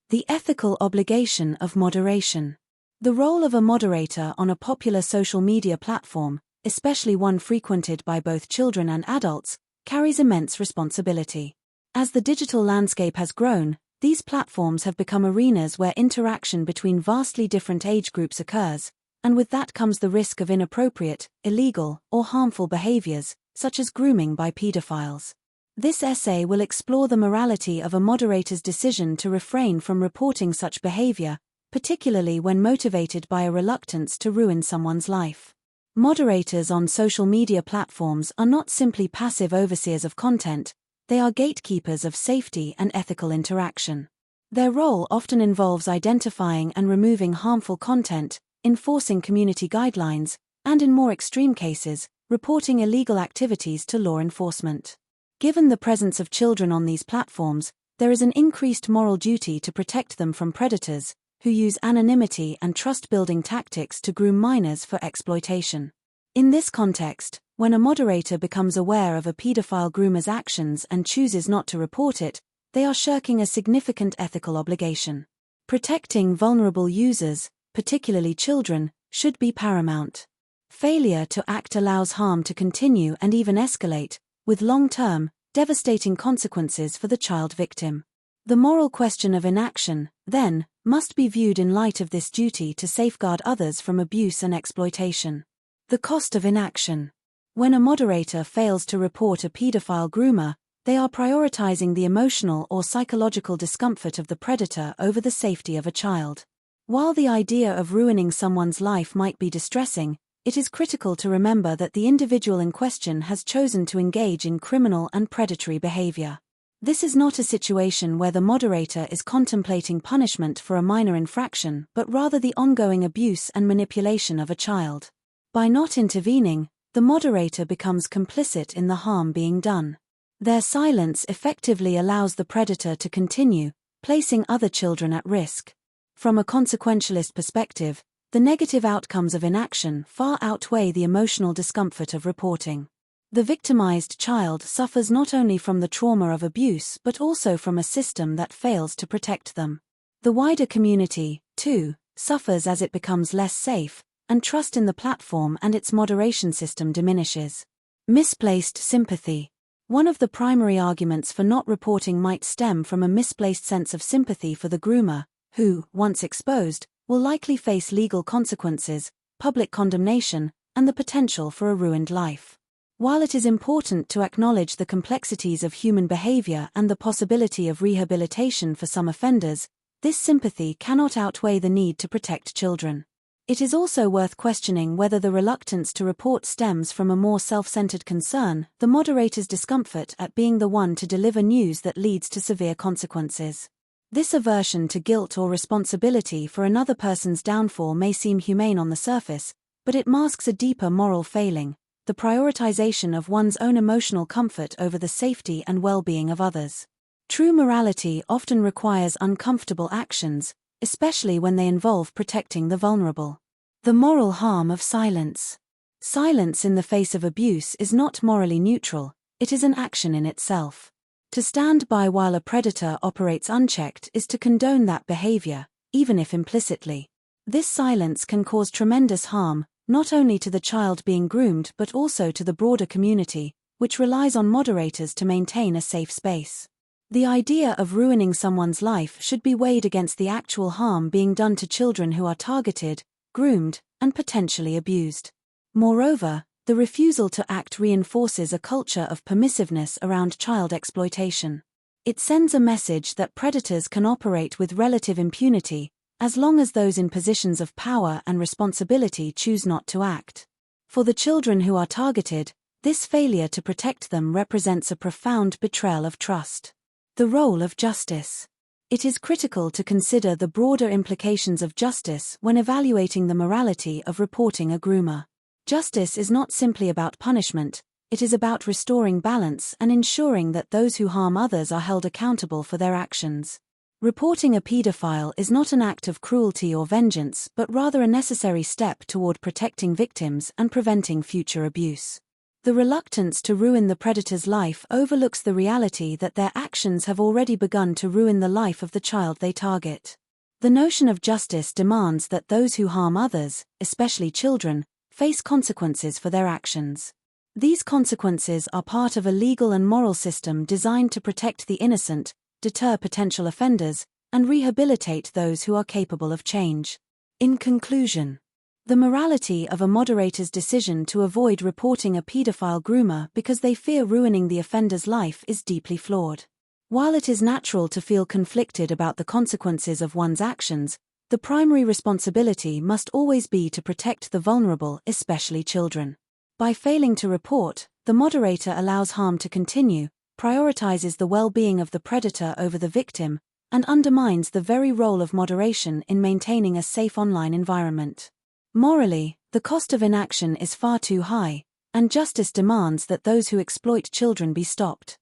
The ethical obligation of moderation. The role of a moderator on a popular social media platform, especially one frequented by both children and adults, carries immense responsibility. As the digital landscape has grown, these platforms have become arenas where interaction between vastly different age groups occurs, and with that comes the risk of inappropriate, illegal, or harmful behaviors, such as grooming by pedophiles. This essay will explore the morality of a moderator's decision to refrain from reporting such behavior, particularly when motivated by a reluctance to ruin someone's life. Moderators on social media platforms are not simply passive overseers of content, they are gatekeepers of safety and ethical interaction. Their role often involves identifying and removing harmful content, enforcing community guidelines, and in more extreme cases, reporting illegal activities to law enforcement. Given the presence of children on these platforms, there is an increased moral duty to protect them from predators, who use anonymity and trust-building tactics to groom minors for exploitation. In this context, when a moderator becomes aware of a pedophile groomer's actions and chooses not to report it, they are shirking a significant ethical obligation. Protecting vulnerable users, particularly children, should be paramount. Failure to act allows harm to continue and even escalate, with long-term, devastating consequences for the child victim. The moral question of inaction, then, must be viewed in light of this duty to safeguard others from abuse and exploitation. The cost of inaction. When a moderator fails to report a pedophile groomer, they are prioritizing the emotional or psychological discomfort of the predator over the safety of a child. While the idea of ruining someone's life might be distressing, it is critical to remember that the individual in question has chosen to engage in criminal and predatory behavior. This is not a situation where the moderator is contemplating punishment for a minor infraction, but rather the ongoing abuse and manipulation of a child. By not intervening, the moderator becomes complicit in the harm being done. Their silence effectively allows the predator to continue, placing other children at risk. From a consequentialist perspective, the negative outcomes of inaction far outweigh the emotional discomfort of reporting. The victimized child suffers not only from the trauma of abuse but also from a system that fails to protect them. The wider community, too, suffers as it becomes less safe, and trust in the platform and its moderation system diminishes. Misplaced sympathy. One of the primary arguments for not reporting might stem from a misplaced sense of sympathy for the groomer, who, once exposed, will likely face legal consequences, public condemnation, and the potential for a ruined life. While it is important to acknowledge the complexities of human behavior and the possibility of rehabilitation for some offenders, this sympathy cannot outweigh the need to protect children. It is also worth questioning whether the reluctance to report stems from a more self-centered concern, the moderator's discomfort at being the one to deliver news that leads to severe consequences. This aversion to guilt or responsibility for another person's downfall may seem humane on the surface, but it masks a deeper moral failing, the prioritization of one's own emotional comfort over the safety and well-being of others. True morality often requires uncomfortable actions, especially when they involve protecting the vulnerable. The moral harm of silence. Silence in the face of abuse is not morally neutral, it is an action in itself. To stand by while a predator operates unchecked is to condone that behavior, even if implicitly. This silence can cause tremendous harm, not only to the child being groomed but also to the broader community, which relies on moderators to maintain a safe space. The idea of ruining someone's life should be weighed against the actual harm being done to children who are targeted, groomed, and potentially abused. Moreover, the refusal to act reinforces a culture of permissiveness around child exploitation. It sends a message that predators can operate with relative impunity, as long as those in positions of power and responsibility choose not to act. For the children who are targeted, this failure to protect them represents a profound betrayal of trust. The role of justice. It is critical to consider the broader implications of justice when evaluating the morality of reporting a groomer. Justice is not simply about punishment, it is about restoring balance and ensuring that those who harm others are held accountable for their actions. Reporting a paedophile is not an act of cruelty or vengeance but rather a necessary step toward protecting victims and preventing future abuse. The reluctance to ruin the predator's life overlooks the reality that their actions have already begun to ruin the life of the child they target. The notion of justice demands that those who harm others, especially children, face consequences for their actions. These consequences are part of a legal and moral system designed to protect the innocent, deter potential offenders, and rehabilitate those who are capable of change. In conclusion, the morality of a moderator's decision to avoid reporting a paedophile groomer because they fear ruining the offender's life is deeply flawed. While it is natural to feel conflicted about the consequences of one's actions, the primary responsibility must always be to protect the vulnerable, especially children. By failing to report, the moderator allows harm to continue, prioritizes the well-being of the predator over the victim, and undermines the very role of moderation in maintaining a safe online environment. Morally, the cost of inaction is far too high, and justice demands that those who exploit children be stopped.